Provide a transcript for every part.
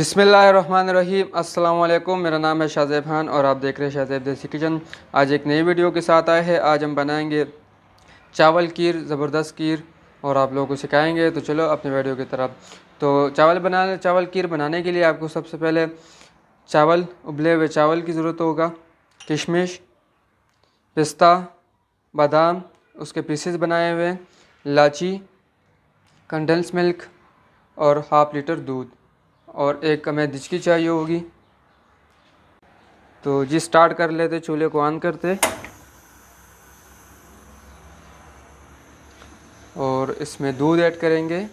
बिस्मिल्लाहिर्रहमानिर्रहीम। अस्सलाम वालेकुम। मेरा नाम है शाहज़ैब खान और आप देख रहे हैं शाहज़ैब देसी किचन। आज एक नई वीडियो के साथ आए हैं। आज हम बनाएंगे चावल खीर, ज़बरदस्त खीर, और आप लोगों को सिखाएंगे। तो चलो अपने वीडियो की तरफ। तो चावल खीर बनाने के लिए आपको सबसे पहले उबले हुए चावल की ज़रूरत होगा, किशमिश, पिस्ता, बादाम उसके पीसेस बनाए हुए, इलायची, कंडेंस मिल्क और हाफ़ लीटर दूध, और एक हमें दिचकी चाहिए होगी। तो जी स्टार्ट कर लेते, चूल्हे को ऑन करते और इसमें दूध ऐड करेंगे।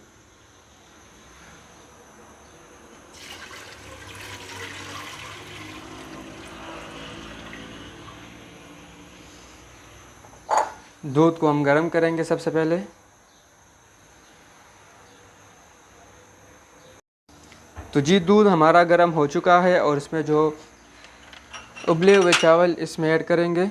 दूध को हम गर्म करेंगे सबसे पहले। तो जी दूध हमारा गर्म हो चुका है और इसमें जो उबले हुए चावल इसमें ऐड करेंगे।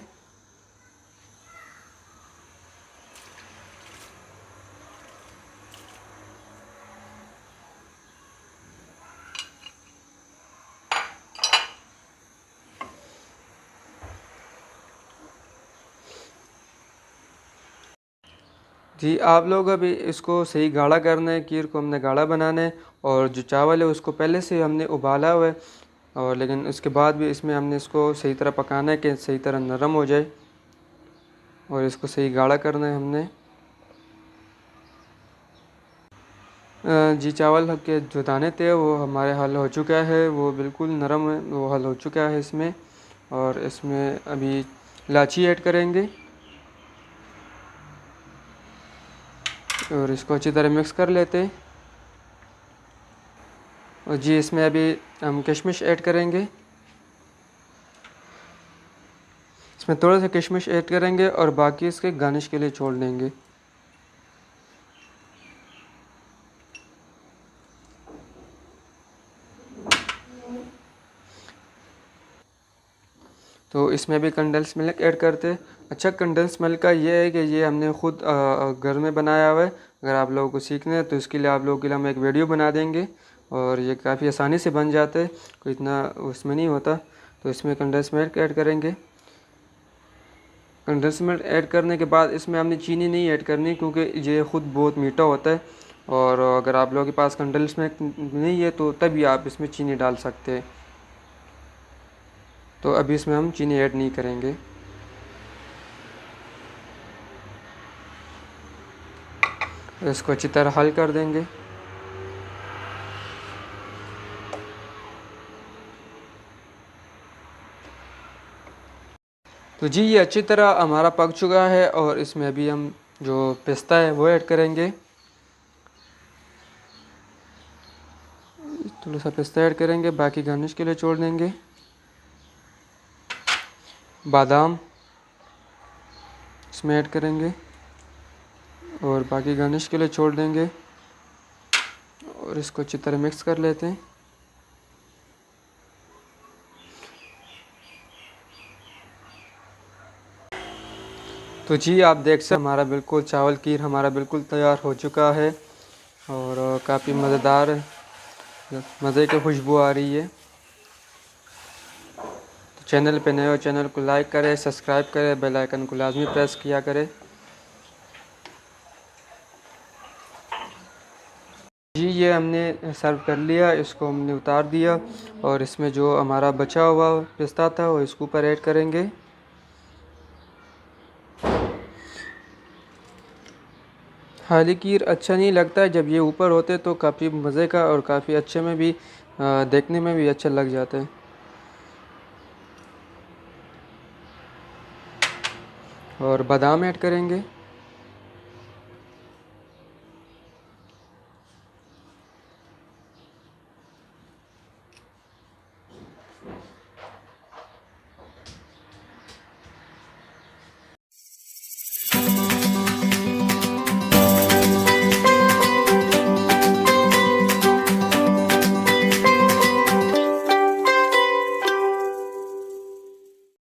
जी आप लोग अभी इसको सही गाढ़ा करना है, खीर को हमने गाढ़ा बनाना है। और जो चावल है उसको पहले से हमने उबाला हुआ है, और लेकिन उसके बाद भी इसमें हमने इसको सही तरह पकाना है कि सही तरह नरम हो जाए, और इसको सही गाढ़ा करना है हमने। जी चावल के जो दाने थे वो हमारे हल हो चुका है, वो बिल्कुल नरम है, वो हल हो चुका है इसमें। और इसमें अभी इलायची ऐड करेंगे और इसको अच्छी तरह मिक्स कर लेते हैं। और जी इसमें अभी हम किशमिश ऐड करेंगे। इसमें थोड़ा सा किशमिश ऐड करेंगे और बाकी इसके गार्निश के लिए छोड़ देंगे। तो इसमें भी कंडेंस मिल्क ऐड करते। अच्छा, कंडेंस मिल्क का ये है कि ये हमने ख़ुद घर में बनाया हुआ है। अगर आप लोगों को सीखना है तो इसके लिए आप लोगों के लिए हम एक वीडियो बना देंगे, और ये काफ़ी आसानी से बन जाता है, कोई इतना उसमें नहीं होता। तो इसमें कंडेंस मिल्क ऐड करेंगे। कंडेंस मिल्क ऐड करने के बाद इसमें हमने चीनी नहीं ऐड करनी, क्योंकि ये ख़ुद बहुत मीठा होता है। और अगर आप लोगों के पास कंडेंस मिल्क नहीं है तो तभी आप इसमें चीनी डाल सकते हैं। तो अभी इसमें हम चीनी ऐड नहीं करेंगे। इसको अच्छी तरह हल कर देंगे। तो जी ये अच्छी तरह हमारा पक चुका है, और इसमें अभी हम जो पिस्ता है वो ऐड करेंगे। थोड़ा सा पिस्ता ऐड करेंगे, बाकी गार्निश के लिए छोड़ देंगे। बादाम इसमें ऐड करेंगे और बाकी गार्निश के लिए छोड़ देंगे, और इसको अच्छी तरह मिक्स कर लेते हैं। तो जी आप देख सकते हमारा बिल्कुल चावल खीर हमारा बिल्कुल तैयार हो चुका है, और काफ़ी मज़ेदार मज़े की खुशबू आ रही है। तो चैनल पे नए हो, चैनल को लाइक करें, सब्सक्राइब करें, बेल आइकन को लाजमी प्रेस किया करें। जी ये हमने सर्व कर लिया, इसको हमने उतार दिया, और इसमें जो हमारा बचा हुआ पिस्ता था वो इसके ऊपर ऐड करेंगे। खाली खीर अच्छा नहीं लगता है, जब ये ऊपर होते तो काफ़ी मज़े का और काफ़ी अच्छे में भी देखने में भी अच्छा लग जाता है। और बादाम ऐड करेंगे।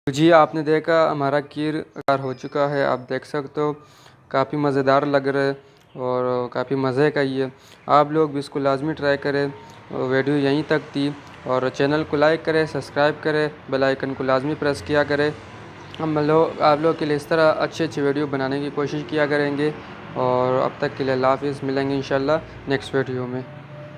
तो जी आपने देखा हमारा खीर तैयार हो चुका है, आप देख सकते हो काफ़ी मज़ेदार लग रहा है, और काफ़ी मज़े का ही है। आप लोग भी इसको लाजमी ट्राई करें। वीडियो यहीं तक थी, और चैनल को लाइक करें, सब्सक्राइब करें, बेल आइकन को लाजमी प्रेस किया करें। आप लोग के लिए इस तरह अच्छी वीडियो बनाने की कोशिश किया करेंगे। और अब तक के लिए अल्लाह हाफ़िज़, मिलेंगे इंशाल्लाह नेक्स्ट वीडियो में।